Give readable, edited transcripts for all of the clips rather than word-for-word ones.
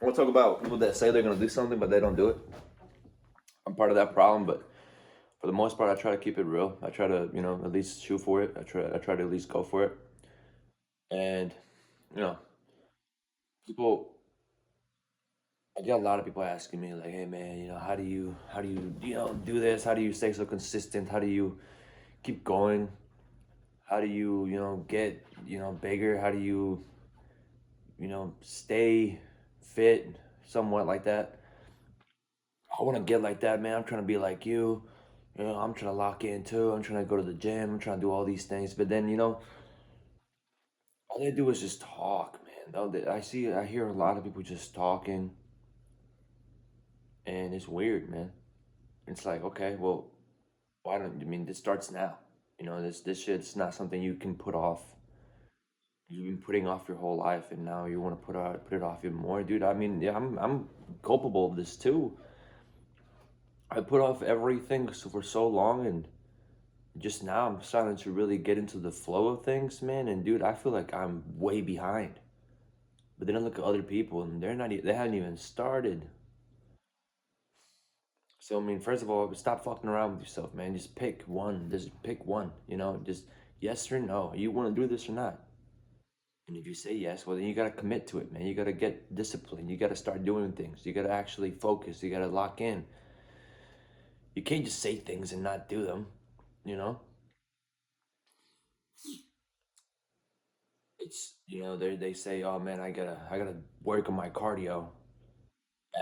I want to talk about people that say they're going to do something, but they don't do it. I'm part of that problem, but for the most part, I try to keep it real. I try to, at least shoot for it. I try to at least go for it. And, you know, people, I get a lot of people asking me like, "Hey, man, how do you, do this? How do you stay so consistent? How do you keep going? How do you, get, bigger? How do you, stay fit?" Somewhat like that. I want to get like that, man. I'm trying to be like you. I'm trying to lock in too. I'm trying to go to the gym. I'm trying to do all these things. But then, all they do is just talk, man. I hear a lot of people just talking, and it's weird, man. It's like, okay, well, why don't, I mean, this starts now. This shit's not something you can put off. You've been putting off your whole life, and now you want to put it off even more, dude. I mean, yeah, I'm culpable of this too. I put off everything for so long, and just now I'm starting to really get into the flow of things, man. And dude, I feel like I'm way behind. But then I look at other people, and they haven't even started. So I mean, first of all, stop fucking around with yourself, man. Just pick one. Just pick one. Just yes or no. You want to do this or not? And if you say yes, well then you gotta commit to it, man. You gotta get disciplined. You gotta start doing things. You gotta actually focus. You gotta lock in. You can't just say things and not do them. You know, they say, oh man, I gotta work on my cardio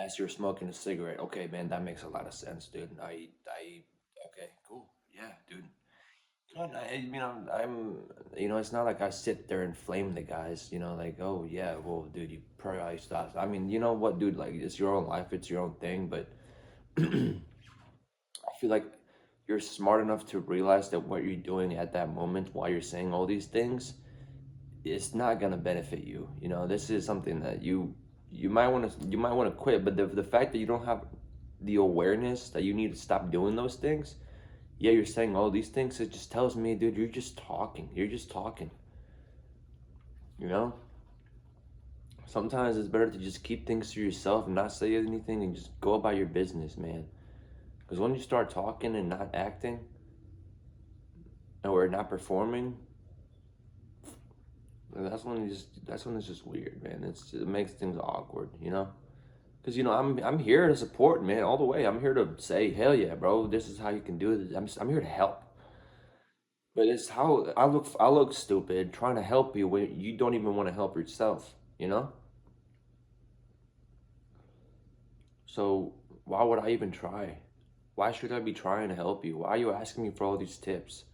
as you're smoking a cigarette. Okay, man, that makes a lot of sense, dude. Okay, cool, yeah, dude. It's not like I sit there and flame the guys, like, oh yeah, well, dude, you probably stop. I mean, you know what, dude, like, it's your own life, it's your own thing, but I feel like you're smart enough to realize that what you're doing at that moment while you're saying all these things, it's not gonna benefit you. This is something that you might want to quit, but the fact that you don't have the awareness that you need to stop doing those things, yeah, you're saying all these things, it just tells me, dude, you're just talking. You're just talking. You know? Sometimes it's better to just keep things to yourself and not say anything and just go about your business, man. Because when you start talking and not acting or not performing, that's when it's just weird, man. It makes things awkward. Because I'm here to support, man, all the way. I'm here to say, hell yeah, bro, this is how you can do it. I'm here to help. But it's how I look stupid trying to help you when you don't even want to help yourself. So why would I even try? Why should I be trying to help you? Why are you asking me for all these tips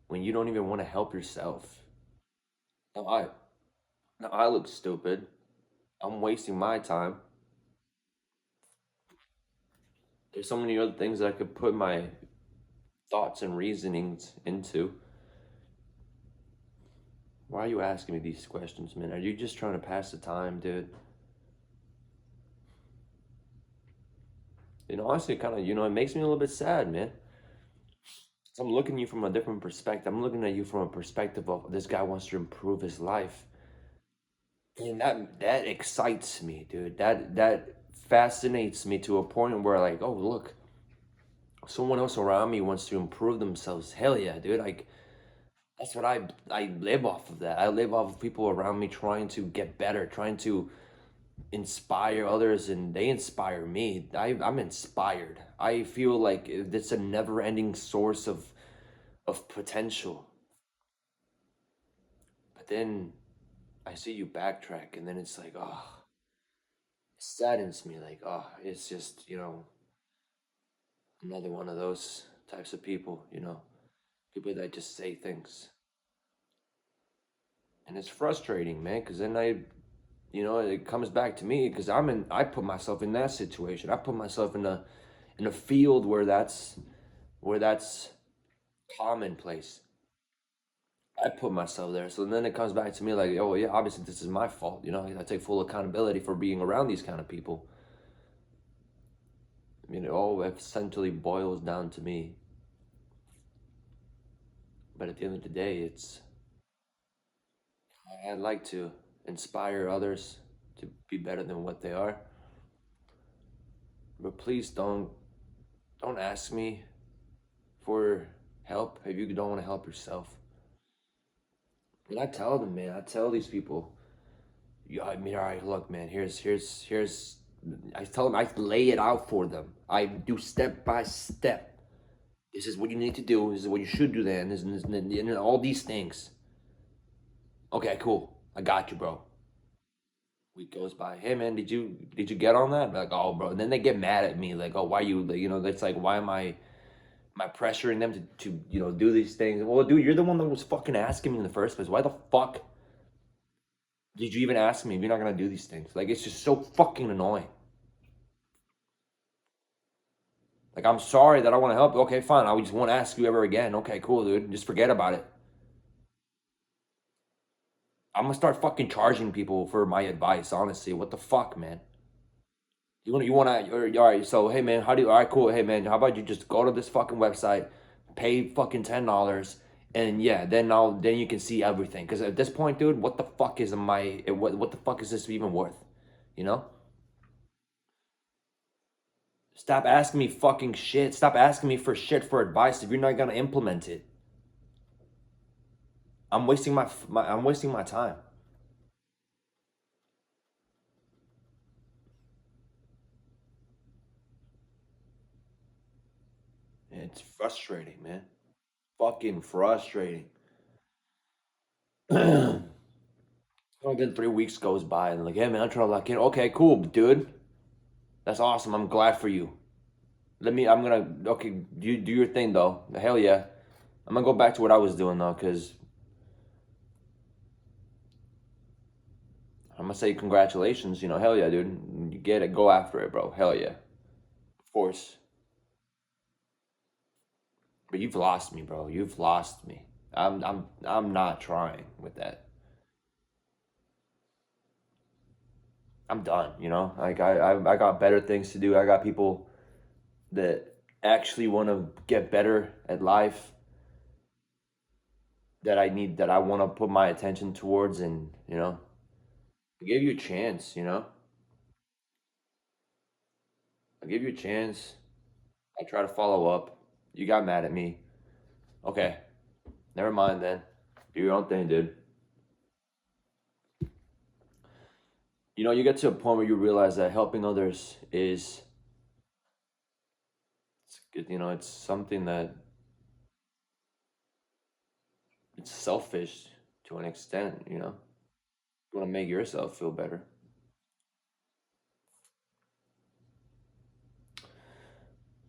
when you don't even want to help yourself? Now I now I look stupid. I'm wasting my time. There's so many other things that I could put my thoughts and reasonings into. Why are you asking me these questions, man? Are you just trying to pass the time, dude? Honestly, kind of, it makes me a little bit sad, man. So I'm looking at you from a different perspective. I'm looking at you from a perspective of this guy wants to improve his life. And that excites me, dude. That fascinates me to a point where like, oh look, someone else around me wants to improve themselves. Hell yeah, dude. Like that's what I live off of that. I live off of people around me trying to get better, trying to inspire others, and they inspire me. I'm inspired. I feel like it's a never-ending source of potential. But then I see you backtrack, and then it's like, oh, it saddens me. Like, oh, it's just another one of those types of people. People that just say things, and it's frustrating, man. Because then it comes back to me because I put myself in that situation. I put myself in a field where that's commonplace. I put myself there. So then it comes back to me like, oh yeah, obviously this is my fault. I take full accountability for being around these kind of people. I mean, it all essentially boils down to me. But at the end of the day, I'd like to inspire others. to be better than what they are. But please don't ask me for help if you don't want to help yourself. And I tell them, man, I tell these people, yeah, I mean, all right, look, man, here's I tell them, I lay it out for them. I do step by step. This is what you need to do. This is what you should do then. And all these things. Okay, cool. I got you, bro. Week goes by. Hey, man, did you get on that? I'm like, oh, bro. And then they get mad at me, like, oh, why you, like, it's like, why am I pressuring them to do these things? Well, dude, you're the one that was fucking asking me in the first place. Why the fuck did you even ask me if you're not gonna do these things? Like, it's just so fucking annoying. Like, I'm sorry that I want to help. Okay, fine. I just won't ask you ever again. Okay, cool, dude. Just forget about it. I'm gonna start fucking charging people for my advice. Honestly, what the fuck, man? You wanna? All right. So, hey, man, how do you? All right, cool. Hey, man, how about you just go to this fucking website, pay fucking $10, and yeah, then you can see everything. Because at this point, dude, what the fuck is what the fuck is this even worth? You know? Stop asking me fucking shit. Stop asking me for shit for advice if you're not gonna implement it. I'm wasting my time. It's frustrating, man. Fucking frustrating. Then 3 weeks goes by and like, hey man, I'm trying to lock in. Okay, cool, dude. That's awesome. I'm glad for you. I'm gonna, okay, you do your thing though. Hell yeah. I'm gonna go back to what I was doing though, because I'm gonna say congratulations. Hell yeah, dude. You get it. Go after it, bro. Hell yeah. Of course. But you've lost me, bro. You've lost me. I'm not trying with that. I'm done, Like I got better things to do. I got people that actually want to get better at life that I want to put my attention towards, and I gave you a chance. I gave you a chance. I try to follow up. You got mad at me. Okay. Never mind then. Do your own thing, dude. You get to a point where you realize that helping others is it's something that it's selfish to an extent. You want to make yourself feel better.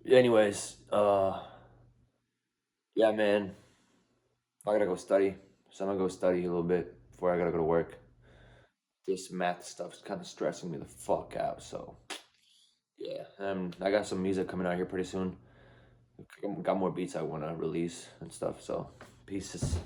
Anyways, yeah, man. I gotta go study. So I'm gonna go study a little bit before I gotta go to work. This math stuff's kind of stressing me the fuck out. So yeah, I got some music coming out here pretty soon. Got more beats I want to release and stuff. So pieces.